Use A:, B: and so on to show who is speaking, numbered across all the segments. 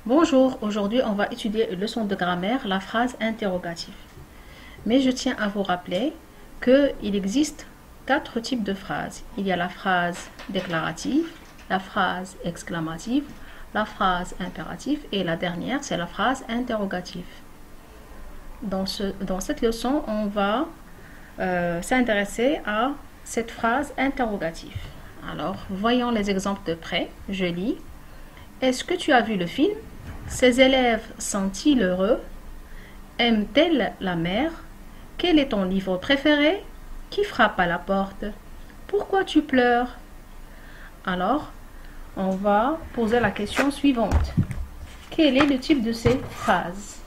A: Bonjour, aujourd'hui on va étudier une leçon de grammaire, la phrase interrogative. Mais je tiens à vous rappeler qu'il existe 4 types de phrases. Il y a la phrase déclarative, la phrase exclamative, la phrase impérative et la dernière c'est la phrase interrogative. Dans cette leçon, on va s'intéresser à cette phrase interrogative. Alors, voyons les exemples de près. Je lis. Est-ce que tu as vu le film? Ces élèves sont-ils heureux? Aiment-elles la mer? Quel est ton livre préféré? Qui frappe à la porte? Pourquoi tu pleures? Alors, on va poser la question suivante. Quel est le type de ces phrases?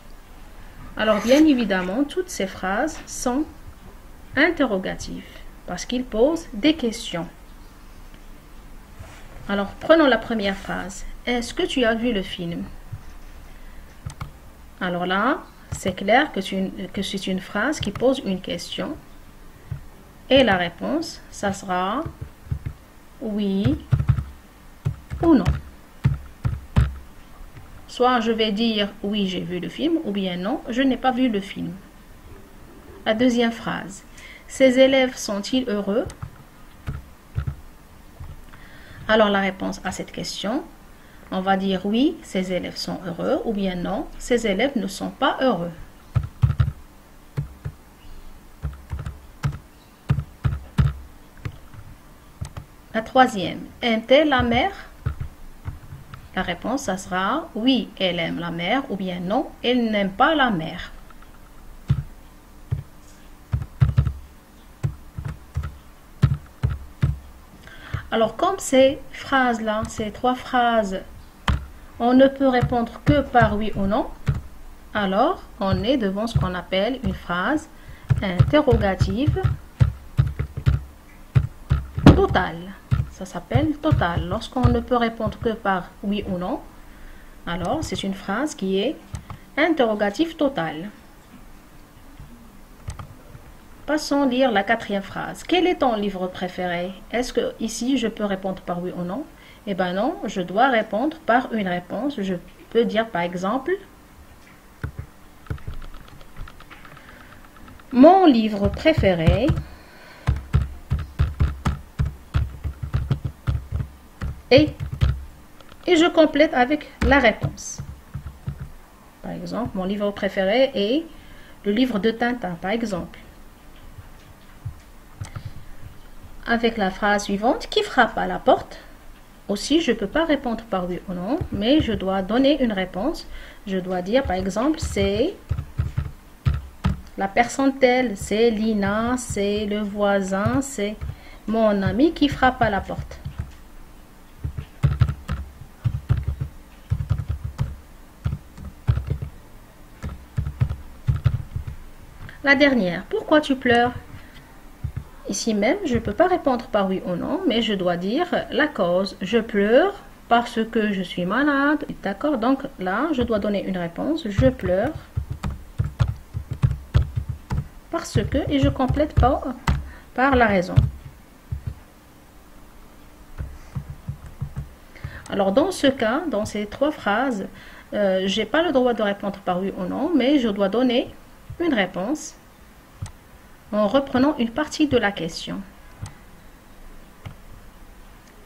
A: Alors, bien évidemment, toutes ces phrases sont interrogatives parce qu'ils posent des questions. Alors, prenons la première phrase. Est-ce que tu as vu le film? Alors là, c'est clair que c'est une phrase qui pose une question. Et la réponse, ça sera oui ou non. Soit je vais dire oui, j'ai vu le film, ou bien non, je n'ai pas vu le film. La deuxième phrase. Ces élèves sont-ils heureux? Alors la réponse à cette question, on va dire oui, ces élèves sont heureux, ou bien non, ces élèves ne sont pas heureux. La troisième, aime-t-elle la mer? La réponse, ça sera oui, elle aime la mer, ou bien non, elle n'aime pas la mer. Alors, comme ces phrases-là, ces 3 phrases, on ne peut répondre que par oui ou non, alors on est devant ce qu'on appelle une phrase interrogative totale. Ça s'appelle totale. Lorsqu'on ne peut répondre que par oui ou non, alors c'est une phrase qui est interrogative totale. Passons lire la 4e phrase. Quel est ton livre préféré? Est-ce que ici je peux répondre par oui ou non? Eh bien non, je dois répondre par une réponse. Je peux dire par exemple mon livre préféré est, et je complète avec la réponse. Par exemple, mon livre préféré est le livre de Tintin, par exemple. Avec la phrase suivante, qui frappe à la porte? Aussi, je ne peux pas répondre par oui ou non, mais je dois donner une réponse. Je dois dire, par exemple, c'est la personne telle, c'est Lina, c'est le voisin, c'est mon ami qui frappe à la porte. La dernière, pourquoi tu pleures? Ici même, je ne peux pas répondre par oui ou non, mais je dois dire la cause. Je pleure parce que je suis malade. D'accord? Donc là, je dois donner une réponse. Je pleure parce que, et je complète par la raison. Alors dans ce cas, dans ces 3 phrases, je n'ai pas le droit de répondre par oui ou non, mais je dois donner une réponse en reprenant une partie de la question.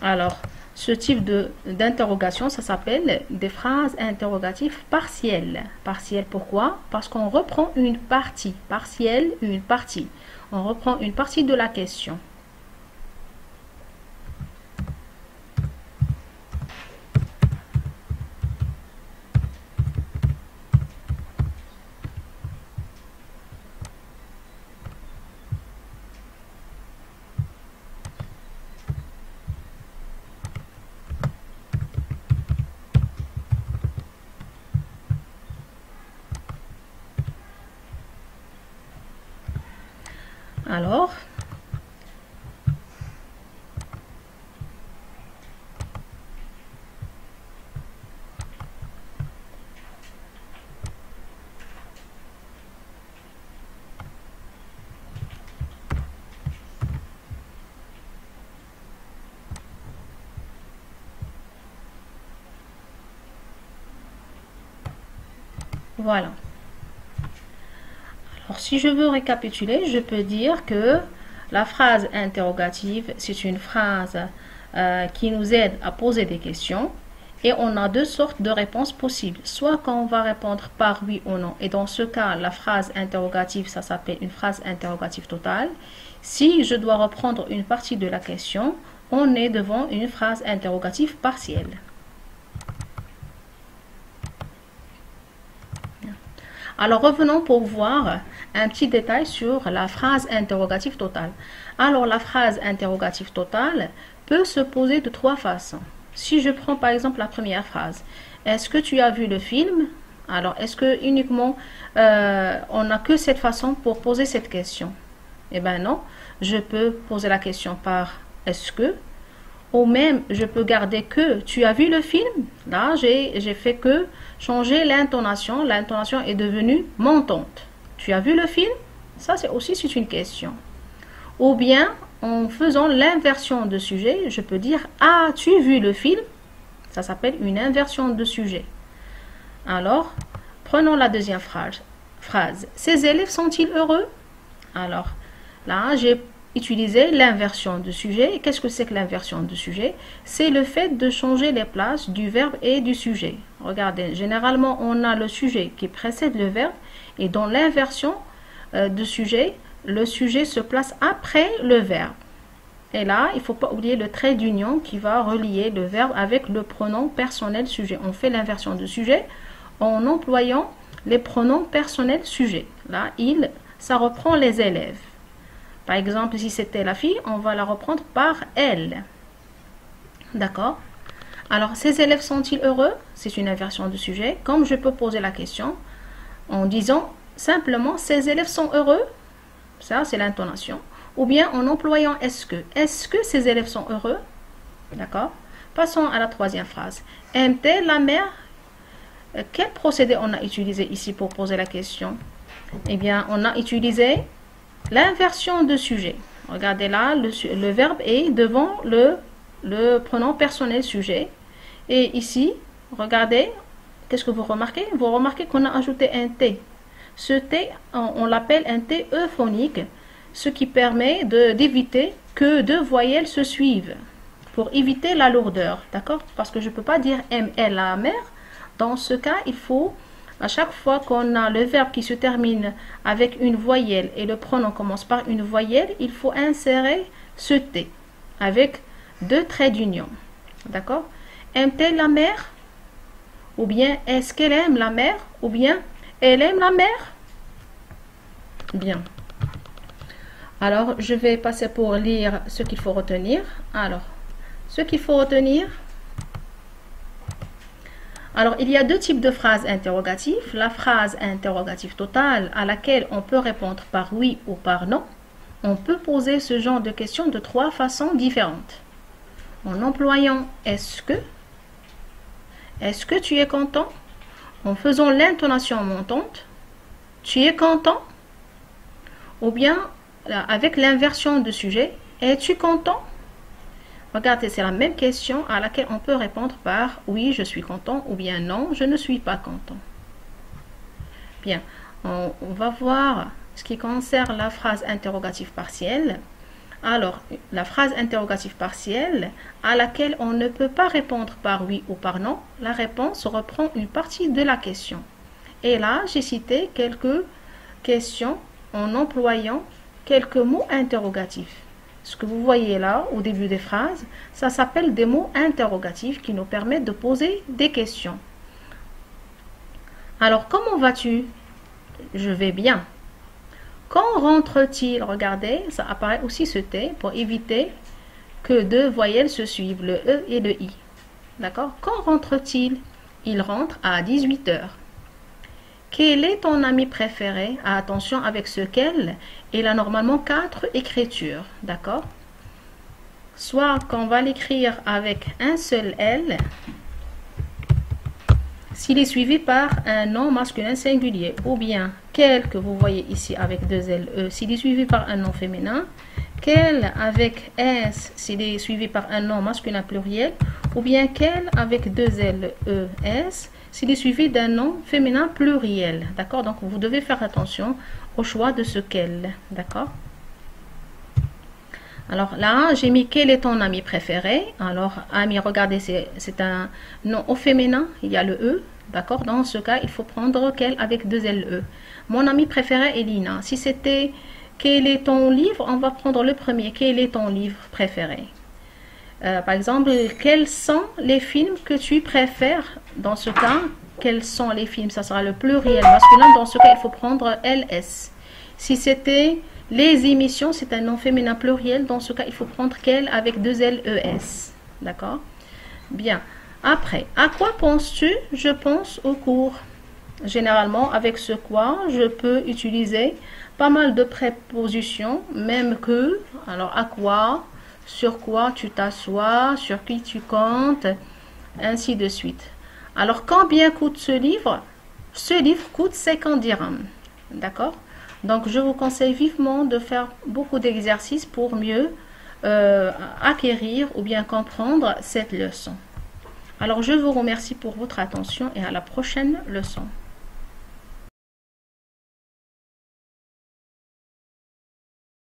A: Alors, ce type d'interrogation, ça s'appelle des phrases interrogatives partielles. Partielles, pourquoi? Parce qu'on reprend une partie. Partielle, une partie. On reprend une partie de la question. Alors, Voilà. Alors, si je veux récapituler, je peux dire que la phrase interrogative, c'est une phrase qui nous aide à poser des questions. Et on a deux sortes de réponses possibles. Soit qu'on va répondre par oui ou non. Et dans ce cas, la phrase interrogative, ça s'appelle une phrase interrogative totale. Si je dois reprendre une partie de la question, on est devant une phrase interrogative partielle. Alors revenons pour voir un petit détail sur la phrase interrogative totale. Alors la phrase interrogative totale peut se poser de trois façons. Si je prends par exemple la première phrase, est-ce que tu as vu le film? Alors, est-ce que uniquement on n'a que cette façon pour poser cette question? Eh bien non, je peux poser la question par est-ce que, ou même je peux garder que tu as vu le film? Là, j'ai fait que changer l'intonation. L'intonation est devenue montante. Tu as vu le film? Ça, c'est une question. Ou bien, en faisant l'inversion de sujet, je peux dire « As-tu vu le film ?» Ça s'appelle une inversion de sujet. Alors, prenons la deuxième phrase. « Ces élèves sont-ils heureux ?» Alors, là, j'ai utilisé l'inversion de sujet. Qu'est-ce que c'est que l'inversion de sujet? C'est le fait de changer les places du verbe et du sujet. Regardez, généralement, on a le sujet qui précède le verbe et dans l'inversion de sujet, le sujet se place après le verbe. Et là, il ne faut pas oublier le trait d'union qui va relier le verbe avec le pronom personnel sujet. On fait l'inversion de sujet en employant les pronoms personnels sujet. Là, ça reprend les élèves. Par exemple, si c'était la fille, on va la reprendre par elle. D'accord? Alors, ces élèves sont-ils heureux? C'est une inversion de sujet. Comme je peux poser la question en disant simplement, ces élèves sont heureux? Ça, c'est l'intonation. Ou bien en employant est-ce que. Est-ce que ces élèves sont heureux? D'accord? Passons à la troisième phrase. Aime-t-elle la mère? Quel procédé on a utilisé ici pour poser la question? Eh bien, on a utilisé l'inversion de sujet. Regardez là, le verbe est devant le pronom personnel sujet. Et ici, regardez, qu'est-ce que vous remarquez? Vous remarquez qu'on a ajouté un T. Ce T, on l'appelle un T euphonique, ce qui permet d'éviter que deux voyelles se suivent, pour éviter la lourdeur, d'accord? Parce que je ne peux pas dire aime-elle la mère. Dans ce cas, il faut, à chaque fois qu'on a le verbe qui se termine avec une voyelle et le pronom commence par une voyelle, il faut insérer ce T avec deux traits d'union, d'accord? Aime-t-elle la mère? Ou bien est-ce qu'elle aime la mère? Ou bien elle aime la mère? Bien. Alors, je vais passer pour lire ce qu'il faut retenir. Alors, ce qu'il faut retenir. Alors, il y a deux types de phrases interrogatives. La phrase interrogative totale à laquelle on peut répondre par oui ou par non. On peut poser ce genre de questions de trois façons différentes. En employant est-ce que tu es content? En faisant l'intonation montante, tu es content? Ou bien avec l'inversion de sujet, es-tu content? Regardez, c'est la même question à laquelle on peut répondre par oui, je suis content ou bien non, je ne suis pas content. Bien, on va voir ce qui concerne la phrase interrogative partielle. Alors, la phrase interrogative partielle à laquelle on ne peut pas répondre par oui ou par non, la réponse reprend une partie de la question. Et là, j'ai cité quelques questions en employant quelques mots interrogatifs. Ce que vous voyez là, au début des phrases, ça s'appelle des mots interrogatifs qui nous permettent de poser des questions. Alors, comment vas-tu? Je vais bien. Quand rentre-t-il? Regardez, ça apparaît aussi ce T pour éviter que deux voyelles se suivent, le E et le I. D'accord? Quand rentre-t-il? Il rentre à 18 h. Quel est ton ami préféré? Attention avec ce quel. Il a normalement 4 écritures. D'accord? Soit qu'on va l'écrire avec un seul L, s'il est suivi par un nom masculin singulier, ou bien quel que vous voyez ici avec deux L, E, s'il est suivi par un nom féminin, quel avec S, s'il est suivi par un nom masculin pluriel, ou bien quel avec deux L, E, S, s'il est suivi d'un nom féminin pluriel. D'accord? Donc, vous devez faire attention au choix de ce quel. D'accord? Alors là, j'ai mis quel est ton ami préféré. Alors, ami, regardez, c'est un nom au féminin, il y a le E. D'accord? Dans ce cas, il faut prendre quel avec deux LE. Mon ami préféré est Lina. Si c'était quel est ton livre, on va prendre le premier. Quel est ton livre préféré? Par exemple, quels sont les films que tu préfères? Dans ce cas, quels sont les films? Ça sera le pluriel masculin. Dans ce cas, il faut prendre LS. Si c'était les émissions, c'est un nom féminin pluriel. Dans ce cas, il faut prendre quel avec deux LES. D'accord? Bien. Après, à quoi penses-tu? Je pense au cours. Généralement, avec ce quoi, je peux utiliser pas mal de prépositions, même que. Alors, à quoi? Sur quoi tu t'assois? Sur qui tu comptes? Ainsi de suite. Alors, combien coûte ce livre? Ce livre coûte 50 dirhams. D'accord? Donc, je vous conseille vivement de faire beaucoup d'exercices pour mieux acquérir ou bien comprendre cette leçon. Alors, je vous remercie pour votre attention et à la prochaine leçon.